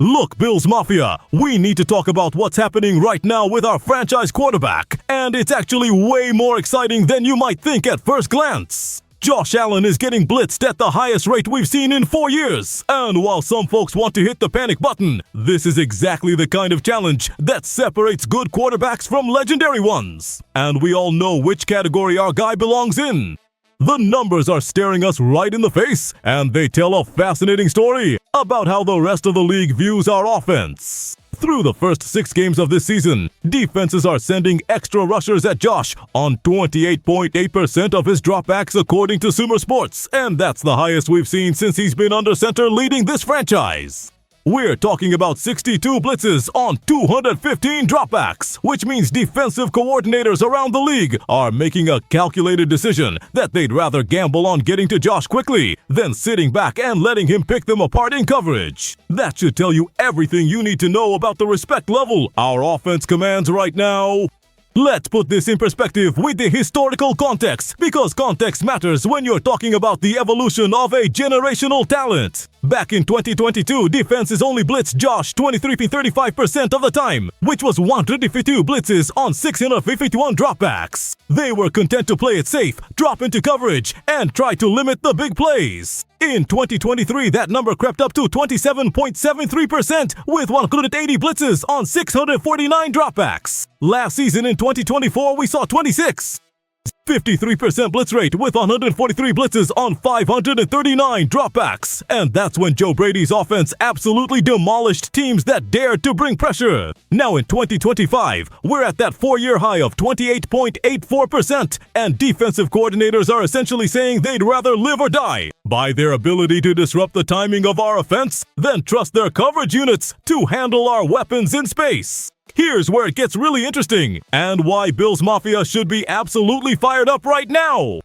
Look, Bills Mafia, we need to talk about what's happening right now with our franchise quarterback, and it's actually way more exciting than you might think at first glance. Josh Allen is getting blitzed at the highest rate we've seen in 4 years, and while some folks want to hit the panic button, this is exactly the kind of challenge that separates good quarterbacks from legendary ones. And we all know which category our guy belongs in. The numbers are staring us right in the face, and they tell a fascinating story about how the rest of the league views our offense. Through the first 6 games of this season, defenses are sending extra rushers at Josh on 28.8% of his dropbacks according to Sumer Sports, and that's the highest we've seen since he's been under center leading this franchise. We're talking about 62 blitzes on 215 dropbacks, which means defensive coordinators around the league are making a calculated decision that they'd rather gamble on getting to Josh quickly than sitting back and letting him pick them apart in coverage. That should tell you everything you need to know about the respect level our offense commands right now. Let's put this in perspective with the historical context, because context matters when you're talking about the evolution of a generational talent. Back in 2022, defenses only blitzed Josh 23.35% of the time, which was 152 blitzes on 651 dropbacks. They were content to play it safe, drop into coverage, and try to limit the big plays. In 2023, that number crept up to 27.73% with 180 blitzes on 649 dropbacks. Last season in 2024, we saw 53% blitz rate with 143 blitzes on 539 dropbacks. And that's when Joe Brady's offense absolutely demolished teams that dared to bring pressure. Now in 2025, we're at that 4-year high of 28.84%, and defensive coordinators are essentially saying they'd rather live or die by their ability to disrupt the timing of our offense than trust their coverage units to handle our weapons in space. Here's where it gets really interesting, and why Bills Mafia should be absolutely fired up right now.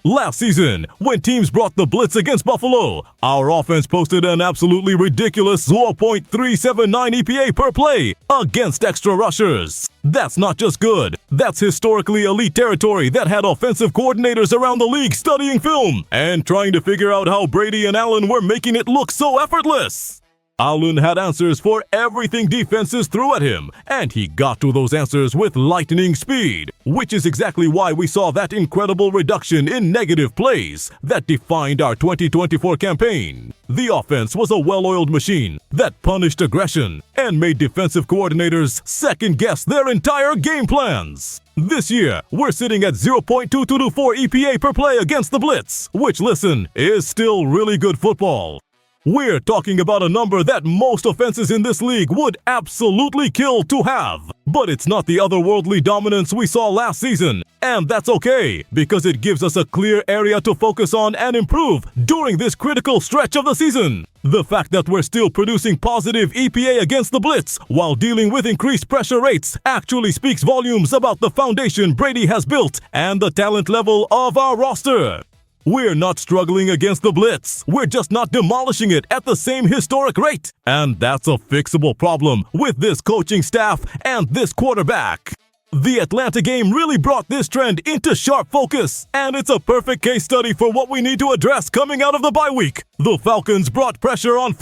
Last season, when teams brought the blitz against Buffalo, our offense posted an absolutely ridiculous 0.379 EPA per play against extra rushers. That's not just good, that's historically elite territory that had offensive coordinators around the league studying film and trying to figure out how Brady and Allen were making it look so effortless. Allen had answers for everything defenses threw at him, and he got to those answers with lightning speed, which is exactly why we saw that incredible reduction in negative plays that defined our 2024 campaign. The offense was a well-oiled machine that punished aggression and made defensive coordinators second-guess their entire game plans. This year, we're sitting at 0.2224 EPA per play against the blitz, which, listen, is still really good football. We're talking about a number that most offenses in this league would absolutely kill to have. But it's not the otherworldly dominance we saw last season, and that's okay, because it gives us a clear area to focus on and improve during this critical stretch of the season. The fact that we're still producing positive EPA against the blitz while dealing with increased pressure rates actually speaks volumes about the foundation Brady has built and the talent level of our roster. We're not struggling against the blitz, we're just not demolishing it at the same historic rate. And that's a fixable problem with this coaching staff and this quarterback. The Atlanta game really brought this trend into sharp focus, and it's a perfect case study for what we need to address coming out of the bye week. The Falcons brought pressure on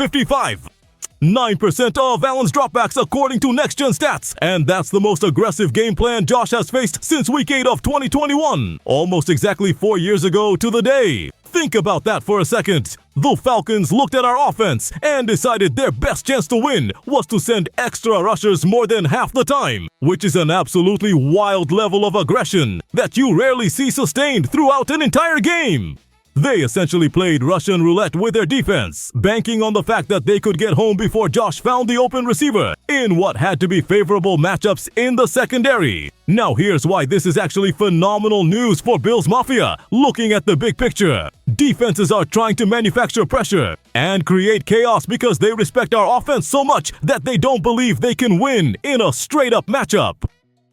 9% of Allen's dropbacks according to Next Gen Stats, and that's the most aggressive game plan Josh has faced since Week 8 of 2021, almost exactly 4 years ago to the day. Think about that for a second. The Falcons looked at our offense and decided their best chance to win was to send extra rushers more than half the time, which is an absolutely wild level of aggression that you rarely see sustained throughout an entire game. They essentially played Russian roulette with their defense, banking on the fact that they could get home before Josh found the open receiver in what had to be favorable matchups in the secondary. Now here's why this is actually phenomenal news for Bills Mafia, looking at the big picture. Defenses are trying to manufacture pressure and create chaos because they respect our offense so much that they don't believe they can win in a straight-up matchup.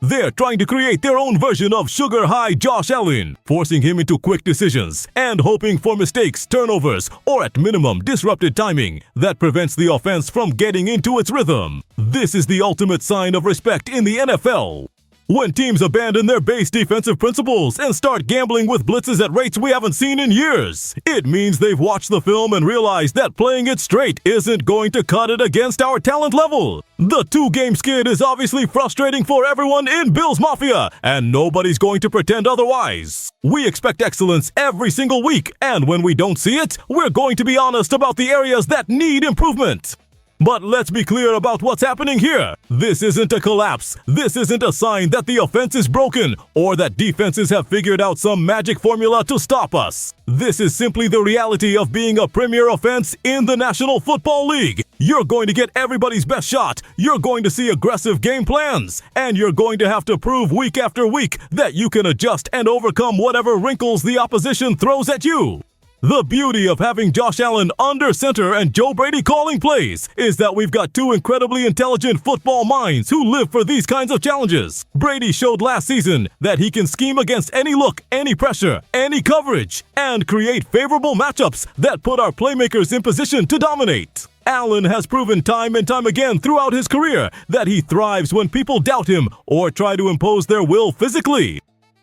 They're trying to create their own version of sugar-high Josh Allen, forcing him into quick decisions and hoping for mistakes, turnovers, or at minimum disrupted timing that prevents the offense from getting into its rhythm. This is the ultimate sign of respect in the NFL. When teams abandon their base defensive principles and start gambling with blitzes at rates we haven't seen in years, it means they've watched the film and realized that playing it straight isn't going to cut it against our talent level. The two-game skid is obviously frustrating for everyone in Bills Mafia, and nobody's going to pretend otherwise. We expect excellence every single week, and when we don't see it, we're going to be honest about the areas that need improvement. But let's be clear about what's happening here. This isn't a collapse. This isn't a sign that the offense is broken or that defenses have figured out some magic formula to stop us. This is simply the reality of being a premier offense in the National Football League. You're going to get everybody's best shot. You're going to see aggressive game plans. And you're going to have to prove week after week that you can adjust and overcome whatever wrinkles the opposition throws at you. The beauty of having Josh Allen under center and Joe Brady calling plays is that we've got two incredibly intelligent football minds who live for these kinds of challenges. Brady showed last season that he can scheme against any look, any pressure, any coverage, and create favorable matchups that put our playmakers in position to dominate. Allen has proven time and time again throughout his career that he thrives when people doubt him or try to impose their will physically.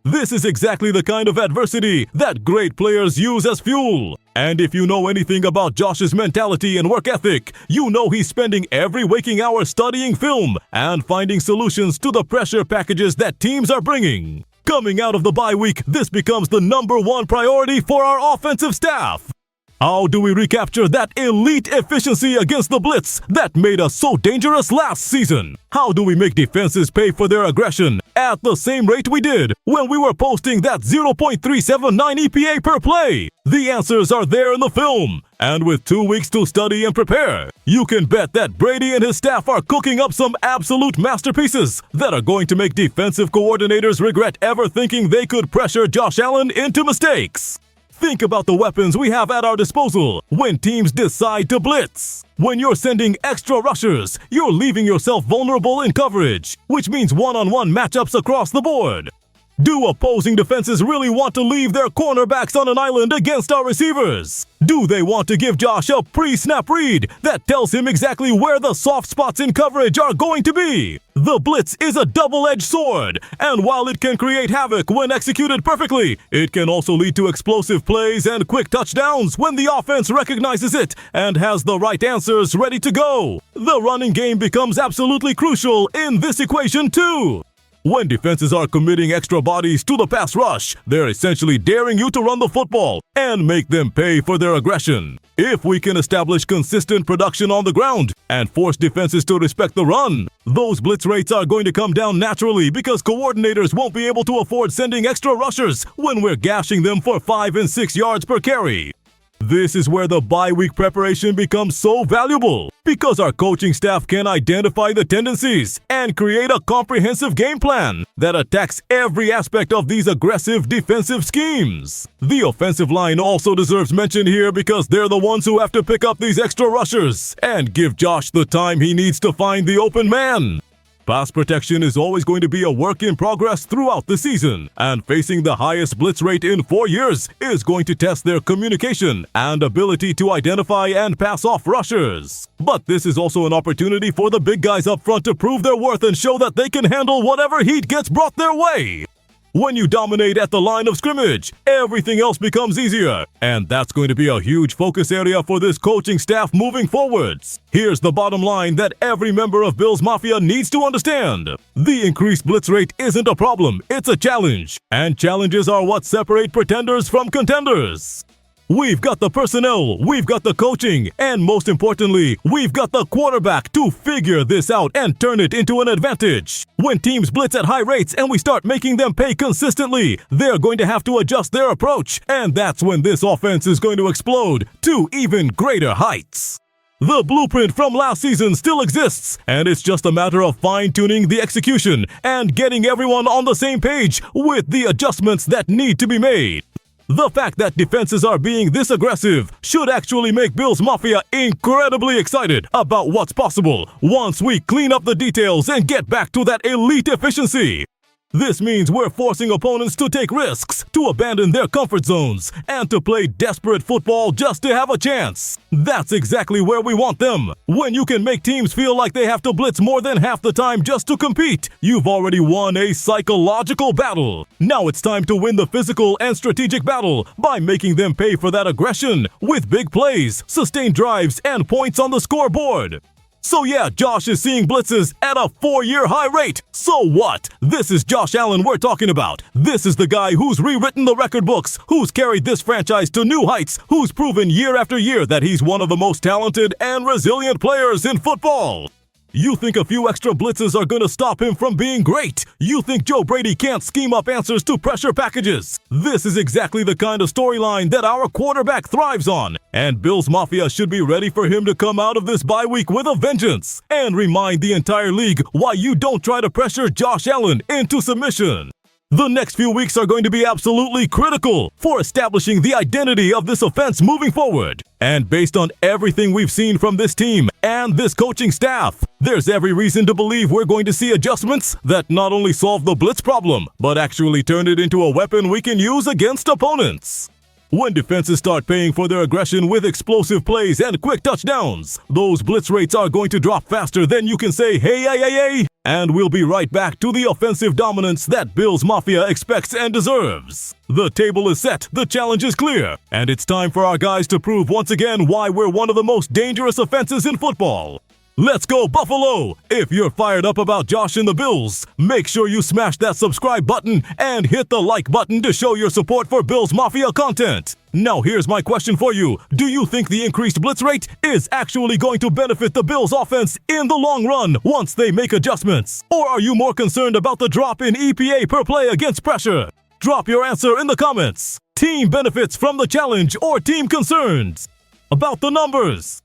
This is exactly the kind of adversity that great players use as fuel. And if you know anything about Josh's mentality and work ethic, you know he's spending every waking hour studying film and finding solutions to the pressure packages that teams are bringing. Coming out of the bye week, this becomes the #1 priority for our offensive staff. How do we recapture that elite efficiency against the blitz that made us so dangerous last season? How do we make defenses pay for their aggression at the same rate we did when we were posting that 0.379 EPA per play? The answers are there in the film. And with 2 weeks to study and prepare, you can bet that Brady and his staff are cooking up some absolute masterpieces that are going to make defensive coordinators regret ever thinking they could pressure Josh Allen into mistakes. Think about the weapons we have at our disposal when teams decide to blitz. When you're sending extra rushers, you're leaving yourself vulnerable in coverage, which means one-on-one matchups across the board. Do opposing defenses really want to leave their cornerbacks on an island against our receivers? Do they want to give Josh a pre-snap read that tells him exactly where the soft spots in coverage are going to be? The blitz is a double-edged sword, and while it can create havoc when executed perfectly, it can also lead to explosive plays and quick touchdowns when the offense recognizes it and has the right answers ready to go. The running game becomes absolutely crucial in this equation too. When defenses are committing extra bodies to the pass rush, they're essentially daring you to run the football and make them pay for their aggression. If we can establish consistent production on the ground and force defenses to respect the run, those blitz rates are going to come down naturally because coordinators won't be able to afford sending extra rushers when we're gashing them for 5 and 6 yards per carry. This is where the bye week preparation becomes so valuable because our coaching staff can identify the tendencies and create a comprehensive game plan that attacks every aspect of these aggressive defensive schemes. The offensive line also deserves mention here because they're the ones who have to pick up these extra rushers and give Josh the time he needs to find the open man. Pass protection is always going to be a work in progress throughout the season, and facing the highest blitz rate in 4 years is going to test their communication and ability to identify and pass off rushers. But this is also an opportunity for the big guys up front to prove their worth and show that they can handle whatever heat gets brought their way. When you dominate at the line of scrimmage, everything else becomes easier, and that's going to be a huge focus area for this coaching staff moving forwards. Here's the bottom line that every member of Bills Mafia needs to understand. The increased blitz rate isn't a problem, it's a challenge, and challenges are what separate pretenders from contenders. We've got the personnel, we've got the coaching, and most importantly, we've got the quarterback to figure this out and turn it into an advantage. When teams blitz at high rates and we start making them pay consistently, they're going to have to adjust their approach, and that's when this offense is going to explode to even greater heights. The blueprint from last season still exists, and it's just a matter of fine-tuning the execution and getting everyone on the same page with the adjustments that need to be made. The fact that defenses are being this aggressive should actually make Bills Mafia incredibly excited about what's possible once we clean up the details and get back to that elite efficiency. This means we're forcing opponents to take risks, to abandon their comfort zones, and to play desperate football just to have a chance. That's exactly where we want them. When you can make teams feel like they have to blitz more than half the time just to compete, you've already won a psychological battle. Now it's time to win the physical and strategic battle by making them pay for that aggression with big plays, sustained drives, and points on the scoreboard. So yeah, Josh is seeing blitzes at a 4-year high rate. So what? This is Josh Allen we're talking about. This is the guy who's rewritten the record books, who's carried this franchise to new heights, who's proven year after year that he's one of the most talented and resilient players in football. You think a few extra blitzes are going to stop him from being great? You think Joe Brady can't scheme up answers to pressure packages? This is exactly the kind of storyline that our quarterback thrives on. And Bills Mafia should be ready for him to come out of this bye week with a vengeance and remind the entire league why you don't try to pressure Josh Allen into submission. The next few weeks are going to be absolutely critical for establishing the identity of this offense moving forward. And based on everything we've seen from this team and this coaching staff, there's every reason to believe we're going to see adjustments that not only solve the blitz problem, but actually turn it into a weapon we can use against opponents. When defenses start paying for their aggression with explosive plays and quick touchdowns, those blitz rates are going to drop faster than you can say, hey, and we'll be right back to the offensive dominance that Bills Mafia expects and deserves. The table is set, the challenge is clear, and it's time for our guys to prove once again why we're one of the most dangerous offenses in football. Let's go Buffalo! If you're fired up about Josh and the Bills, make sure you smash that subscribe button and hit the like button to show your support for Bills Mafia content. Now here's my question for you. Do you think the increased blitz rate is actually going to benefit the Bills offense in the long run once they make adjustments? Or are you more concerned about the drop in EPA per play against pressure? Drop your answer in the comments. Team benefits from the challenge or team concerns? About the numbers.